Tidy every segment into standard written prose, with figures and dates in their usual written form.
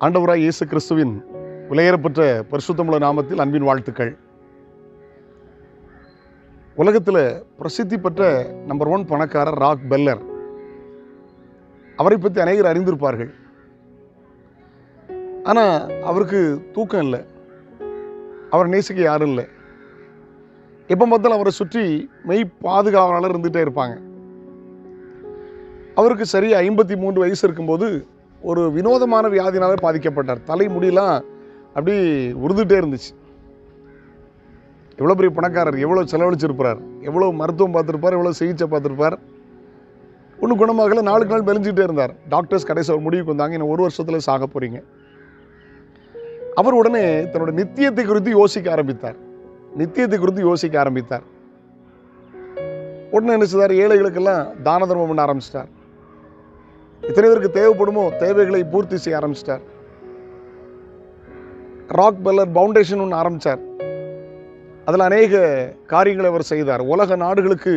ஆண்டவராய் இயேசு கிறிஸ்துவின் விலையேறப்பெற்ற பரிசுத்தமுள்ள நாமத்தில் அன்பின் வாழ்த்துக்கள். உலகத்தில் பிரசித்தி பெற்ற நம்பர் 1 பணக்காரர் ராக் பெல்லர். அவரை பற்றி அநேகர் அறிந்திருப்பார்கள். ஆனால் அவருக்கு தூக்கம் இல்லை, அவரை நேசிக்க யாரும் இல்லை. எப்போ பார்த்தாலும் அவரை சுற்றி மெய் பாதுகாவலர் இருந்துகிட்டே இருப்பாங்க. அவருக்கு சரியாக 53 வயசு இருக்கும்போது ஒரு வினோதமான வியாதினால பாதிக்கப்பட்டார். தலை முடியெல்லாம் அப்படி உருதுகிட்டே இருந்துச்சு. எவ்வளோ பெரிய பணக்காரர், எவ்வளோ செலவழிச்சிருப்பார், எவ்வளோ மருத்துவம் பார்த்துருப்பார், எவ்வளோ சிகிச்சை பார்த்துருப்பார். ஒன்றும் குணமாகல, நாளுக்கு நாள் மெலிஞ்சிட்டே இருந்தார். டாக்டர்ஸ் கடைசி ஒரு முடிவுக்கு வந்தாங்க, இன்னும் 1 வருஷத்தில் சாக போகிறீங்க. அவர் உடனே தன்னோட நித்தியத்தை குறித்து யோசிக்க ஆரம்பித்தார். உடனே என்ன செய்தார்? ஏழைகளுக்கெல்லாம் தான தர்மம் பண்ண ஆரம்பிச்சிட்டார். எத்தனை பேருக்கு தேவைப்படுமோ தேவைகளை பூர்த்தி செய்ய ஆரம்பிச்சிட்டார். ராக் பெல்லர் ஃபவுண்டேஷன் ஒன்று ஆரம்பித்தார். அதில் அநேக காரியங்களை அவர் செய்தார். உலக நாடுகளுக்கு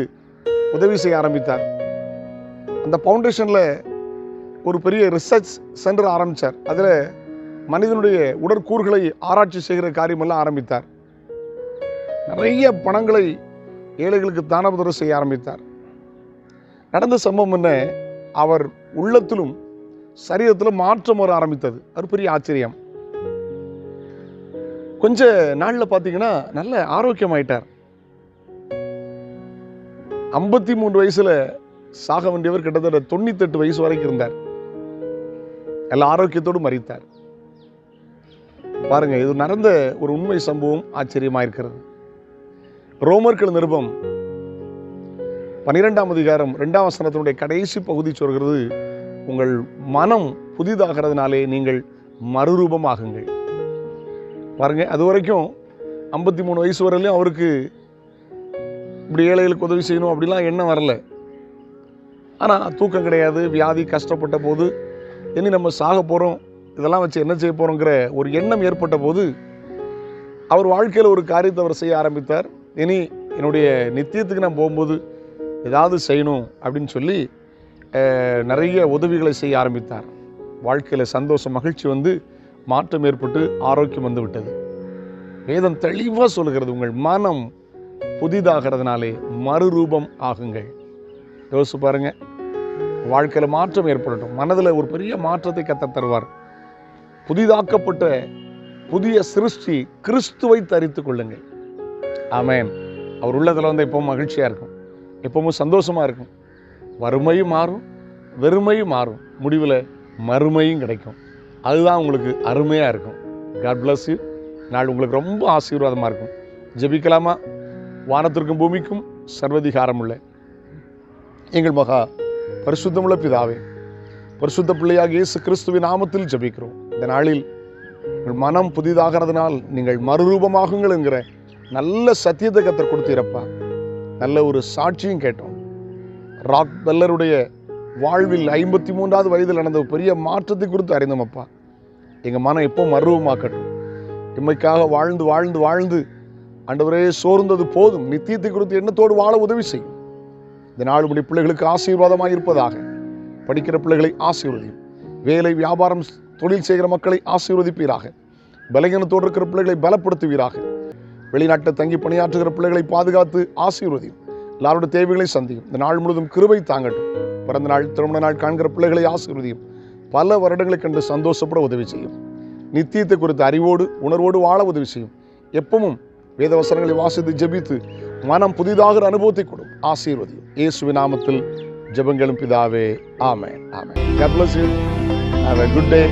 உதவி செய்ய ஆரம்பித்தார். அந்த ஃபவுண்டேஷனில் ஒரு பெரிய ரிசர்ச் சென்டர் ஆரம்பித்தார். அதில் மனிதனுடைய உடற்கூறுகளை ஆராய்ச்சி செய்கிற காரியமெல்லாம் ஆரம்பித்தார். நிறைய பணங்களை ஏழைகளுக்கு தானபுதரம் செய்ய ஆரம்பித்தார். நடந்த சம்பவம் என்ன? அவர் உள்ளத்திலும் சரீரத்திலும் மாற்றம் வர ஆரம்பித்தது. அது பெரிய ஆச்சரியம். கொஞ்ச நாளில் பார்த்தீங்கன்னா நல்ல ஆரோக்கியமாயிட்டார். 53 வயசுல சாக வேண்டியவர் கிட்டத்தட்ட 98 வயசு வரைக்கும் இருந்தார். எல்லா ஆரோக்கியத்தோடு மரித்தார். பாருங்க, இது நடந்த ஒரு உண்மை சம்பவம் ஆச்சரியமாயிருக்கிறது. ரோமர்கள் நிருபம் 12ஆம் அதிகாரம் 2ஆம் வசனத்தினுடைய கடைசி பகுதி சொல்கிறது, உங்கள் மனம் புதிதாகிறதுனாலே நீங்கள் மறுரூபமாகுங்கள். பாருங்க, அது வரைக்கும் 53 வயசு வரையிலும் அவருக்கு இப்படி ஏழைகளுக்கு உதவி செய்யணும் அப்படிலாம் எண்ணம் வரல. ஆனால் தூக்கம் கிடையாது, வியாதி, கஷ்டப்பட்ட போது இனி நம்ம சாக போகிறோம், இதெல்லாம் வச்சு என்ன செய்ய போகிறோங்கிற ஒரு எண்ணம் ஏற்பட்ட போது அவர் வாழ்க்கையில் ஒரு காரியத்தை அவர் செய்ய ஆரம்பித்தார். இனி என்னுடைய நித்தியத்துக்கு நான் போகும்போது ஏதாவது செய்யணும் அப்படின்னு சொல்லி நிறைய உதவிகளை செய்ய ஆரம்பித்தார். வாழ்க்கையில் சந்தோஷம், மகிழ்ச்சி வந்து மாற்றம் ஏற்பட்டு ஆரோக்கியம் வந்து விட்டது. வேதம் தெளிவாக சொல்லுகிறது, உங்கள் மனம் புதிதாகிறதுனாலே மறுரூபம் ஆகுங்கள். யோசிச்சு பாருங்க, வாழ்க்கையில் மாற்றம் ஏற்படட்டும். மனதில் ஒரு பெரிய மாற்றத்தை கர்த்தர் தருவார். புதிதாக்கப்பட்ட புதிய சிருஷ்டி கிறிஸ்துவை தரித்துக் கொள்ளுங்கள். ஆமென். அவர் உள்ளதில் வந்து எப்பவும் மகிழ்ச்சியாக இருக்கும், எப்பவும் சந்தோஷமாக இருக்கும். வறுமையும் மாறும், வெறுமையும் மாறும், முடிவில் மறுமையும் கிடைக்கும். அதுதான் உங்களுக்கு அருமையாக இருக்கும். God bless you. நாள் உங்களுக்கு ரொம்ப ஆசீர்வாதமாக இருக்கும். ஜெபிக்கலாமா? வானத்திற்கும் பூமிக்கும் சர்வதிகாரம் உள்ள எங்கள் மகா பரிசுத்தமுள்ள பிதாவே, பரிசுத்த பிள்ளையாக இயேசு கிறிஸ்துவின் நாமத்தில் ஜெபிக்கிறோம். இந்த நாளில் உங்கள் மனம் புதிதாகிறதுனால் நீங்கள் மறுரூபமாகுங்கள் என்கிற நல்ல சத்தியத்தை கர்த்தர் கொடுத்தீரப்பா. நல்ல ஒரு சாட்சியும் கேட்டோம். ராக் பெல்லருடைய வாழ்வில் 53வது வயதில் நடந்த ஒரு பெரிய மாற்றத்தை குறித்து அறிந்தோமப்பா. எங்கள் மனம் எப்போ மறுரூபமாக்கட்டும். இம்மைக்காக வாழ்ந்து வாழ்ந்து வாழ்ந்து ஆண்டவரே சோர்ந்தது போதும், நித்தியத்தை குறித்து எண்ணத்தோடு வாழ உதவி செய்யும். இந்த நாள் உடைய பிள்ளைகளுக்கு ஆசீர்வாதமாக இருப்பதாக. படிக்கிற பிள்ளைகளை ஆசீர்வதியும். வேலை, வியாபாரம், தொழில் செய்கிற மக்களை ஆசீர்வதிப்பீராக. பலகீனத்தோடு இருக்கிற பிள்ளைகளை பலப்படுத்துவீராக. வெளிநாட்டில் தங்கி பணியாற்றுகிற பிள்ளைகளை பாதுகாத்து ஆசீர்வதியும். எல்லாருடைய தேவைகளை சந்தியும். இந்த நாள் முழுவதும் கிருபை தாங்கட்டும். பிறந்த நாள், திருமண நாள் காண்கிற பிள்ளைகளை ஆசீர்வதியும். பல வருடங்களை கண்டு சந்தோஷப்பட உதவி செய்யும். நித்தியத்தை குறித்த அறிவோடு உணர்வோடு வாழ உதவி செய்யும். எப்பவும் வேதவசனங்களை வாசித்து ஜெபித்து மனம் புதிதாக அனுபவத்தை கொடும். ஆசீர்வதியும். இயேசுவின் நாமத்தில் ஜெபங்களும் பிதாவே. ஆமென். ஆமென். God bless you. Have a good day.